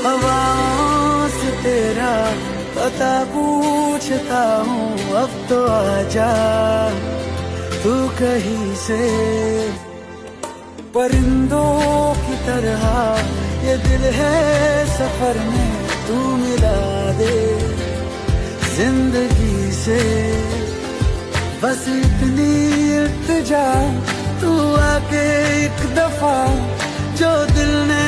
हवाओं से तेरा पता पूछता हूँ, अब तो आजा तू कहीं से। परिंदों की तरह ये दिल है सफर में, तू मिला दे जिंदगी से। बस इतनी इल्तिजा, तू आके एक दफा जो दिल ने